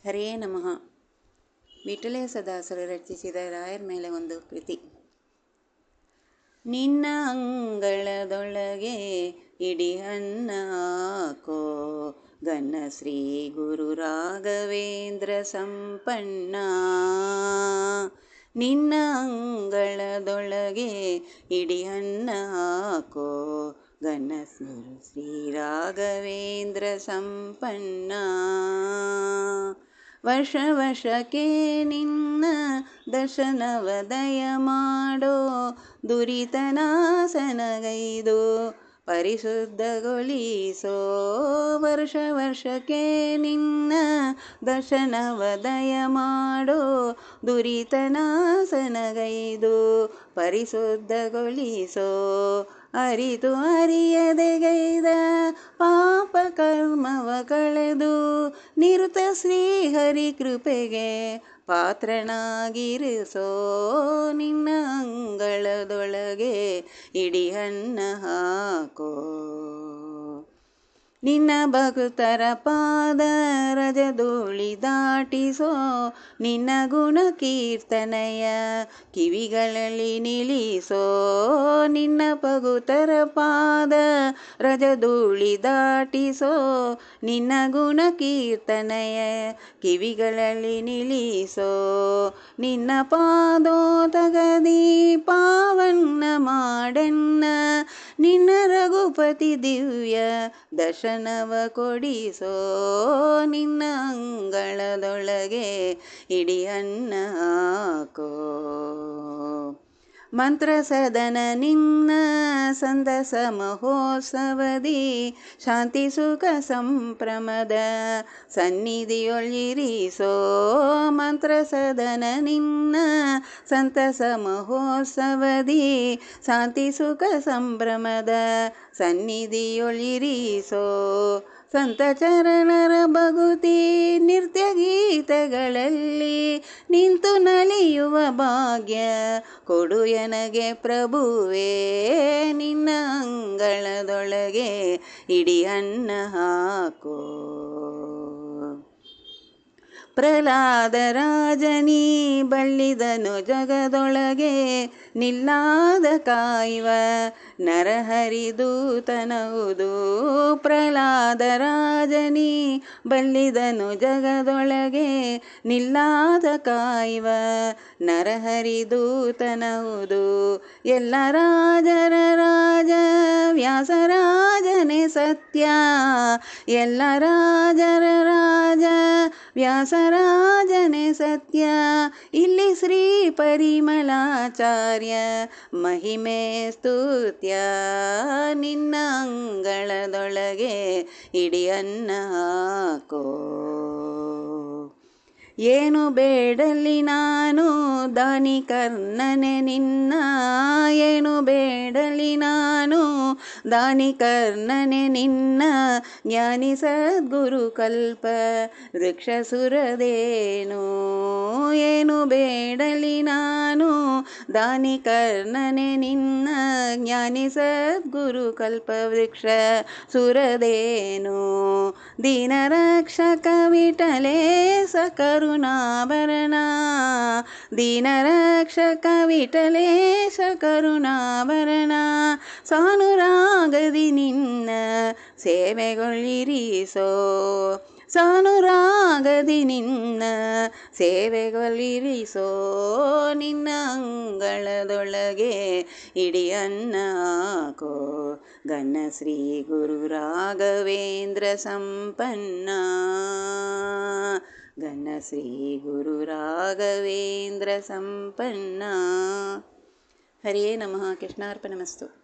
ಹರೇ ನಮಃ. ವಿಠಲೇಶದಾಸರು ರಚಿಸಿದ ರಾಯರ ಮೇಲೆ ಒಂದು ಕೃತಿ. ನಿನ್ನ ಅಂಗಳದೊಳಗೆ ಇಡಿ ಅನ್ನ ಹಾಕೋ ಘನ ಶ್ರೀ ಗುರು ರಾಘವೇಂದ್ರ ಸಂಪನ್ನ. ನಿನ್ನ ಅಂಗಳದೊಳಗೆ ಇಡಿ ಅನ್ನ ಹಾಕೋ ಘನ ಗುರು ಶ್ರೀ ರಾಘವೇಂದ್ರ ಸಂಪನ್ನ. ವರ್ಷ ವರ್ಷಕ್ಕೆ ನಿನ್ನ ದರ್ಶನವ ದಯ ಮಾಡೋ ದುರಿತನಾಶನಗೈದು ಪರಿಶುದ್ಧಗೊಳಿಸೋ. ವರ್ಷ ವರ್ಷಕ್ಕೆ ನಿನ್ನ ದರ್ಶನವ ದಯ ಮಾಡೋ ದುರಿತನಾಶನಗೈದು ಪರಿಶುದ್ಧಗೊಳಿಸೋ. ಅರಿತು ಅರಿಯದೆಗೈದ ಪಾಪ ಕರ್ಮವ ಕಳೆದು ನಿರುತ ಶ್ರೀಹರಿ ಕೃಪೆಗೆ ಪಾತ್ರನಾಗಿರಿಸೋ. ನಿನ್ನ ಅಂಗಳದೊಳಗೆ ಇಡಿ ಅನ್ನ ಹಾಕೋ. ನಿನ್ನ ಭಕ್ತರ ಪಾದ ರಜಧೂಳಿ ದಾಟಿಸೋ. ನಿನ್ನ ಗುಣ ಕೀರ್ತನೆಯ ಕಿವಿಗಳಲ್ಲಿ ನಿಲ್ಲಿಸೋ. ನಿನ್ನ ಭಕ್ತರ ಪಾದ ರಜಧೂಳಿ ದಾಟಿಸೋ. ನಿನ್ನ ಗುಣ ಕೀರ್ತನೆಯ ಕಿವಿಗಳಲ್ಲಿ ನಿಲ್ಲಿಸೋ. ನಿನ್ನ ಪಾದೋದಗದಿ ಪಾವನ ಮಾಡೆನ್ನ ನಿನ್ನ ರಘುಪತಿ ದಿವ್ಯ ದರ್ಶನವ ಕೊಡಿಸೋ. ನಿನ್ನ ಅಂಗಳದೊಳಗೆ ಇಡಿ ಅನ್ನ ಹಾಕೋ. ಮಂತ್ರ ಸದನ ನಿನ್ನ ಸಂದಸ ಮಹೋತ್ಸವದಿ ಶಾಂತಿ ಸುಖ ಸಂಭ್ರಮದ ಸನ್ನಿಧಿಯೊಳಿರಿಸೋ. ಮಂತ್ರ ಸದನ ನಿನ್ನ ಸಂತಸ ಮಹೋತ್ಸವದಿ ಶಾಂತಿ ಸುಖ ಸಂಭ್ರಮದ ಸನ್ನಿಧಿಯೊಳಿರಿಸೋ. ಸಂತ ಚರಣರ ಭಗುತಿ ನೃತ್ಯ ಗೀತೆಗಳಲ್ಲಿ ನಿಂತು ನಲಿಯುವ ಭಾಗ್ಯ ಕೊಡು ಎನಗೆ ಪ್ರಭುವೇ. ನಿನ್ನ ಅಂಗಳದೊಳಗೆ ಇಡಿ ಅನ್ನ ಹಾಕೋ. ಪ್ರಹ್ಲಾದ ರಾಜನೀ ಬಳ್ಳಿದನು ಜಗದೊಳಗೆ ನಿಲ್ಲಾದ ಕಾಯುವ ನರಹರಿದೂತನವುದು. ಪ್ರಹ್ಲಾದ ರಾಜನೀ ಬಳ್ಳಿದನು ಜಗದೊಳಗೆ ನಿಲ್ಲಾದ ಕಾಯುವ ನರಹರಿದೂತನವುದು. ಎಲ್ಲ ರಾಜರ ರಾಜ ವ್ಯಾಸರಾಜನೇ ಸತ್ಯ. ಎಲ್ಲ ರಾಜರ ರಾಜ ವ್ಯಾಸರಾಜನೇ ಸತ್ಯ. ಇಲ್ಲಿ ಶ್ರೀ ಪರಿಮಳಾಚಾರ್ಯ ಮಹಿಮೆ ಸ್ತುತ್ಯ. ನಿನ್ನ ಅಂಗಳದೊಳಗೆ ಇಡಿ ಅನ್ನ ಹಾಕೋ. ಏನು ಬೇಡಲಿ ನಾನು ದಾನಿ ಕರ್ಣನೆ ನಿನ್ನ. ಏನು ಬೇಡಲಿ ನಾನು ದಾನಿ ಕರ್ಣನೆ ನಿನ್ನ. ಜ್ಞಾನಿ ಸದ್ಗುರು ಕಲ್ಪ ವೃಕ್ಷ ಸುರದೇನು. ಏನು ಬೇಡಲಿ ನಾನು ದಾನಿ ಕರ್ಣನೆ ನಿನ್ನ. ಜ್ಞಾನಿ ಸದ್ಗುರು ಕಲ್ಪ ವೃಕ್ಷ ಸುರದೇನು. ದೀನ ರಕ್ಷಕ ವಿಠಲೇಶ ಕರುಣಾಭರಣ. ದೀನ ರಕ್ಷಕ ವಿಠಲೇಶ ಕರುಣಾಭರಣ. ಸಾನುರಾಗದಿ ನಿನ್ನ ಸೇವೆಗೊಳಿರಿಸೋ. ಸಾನುರಾಗದಿ ನಿನ್ನ ಸೇವೆಗೊಳಿರಿಸೋ. ನಿನ್ನ ಅಂಗಳದೊಳಗೆ ಇಡಿ ಅನ್ನ ಹಾಕೋ. ಘನ ಶ್ರೀ ಗುರು ರಾಘವೇಂದ್ರ ಸಂಪನ್ನ. ಘನ ಶ್ರೀ ಗುರು ರಾಘವೇಂದ್ರ ಸಂಪನ್ನ. ಹರೇ ನಮಃ. ಕೃಷ್ಣಾರ್ಪಣಮಸ್ತು.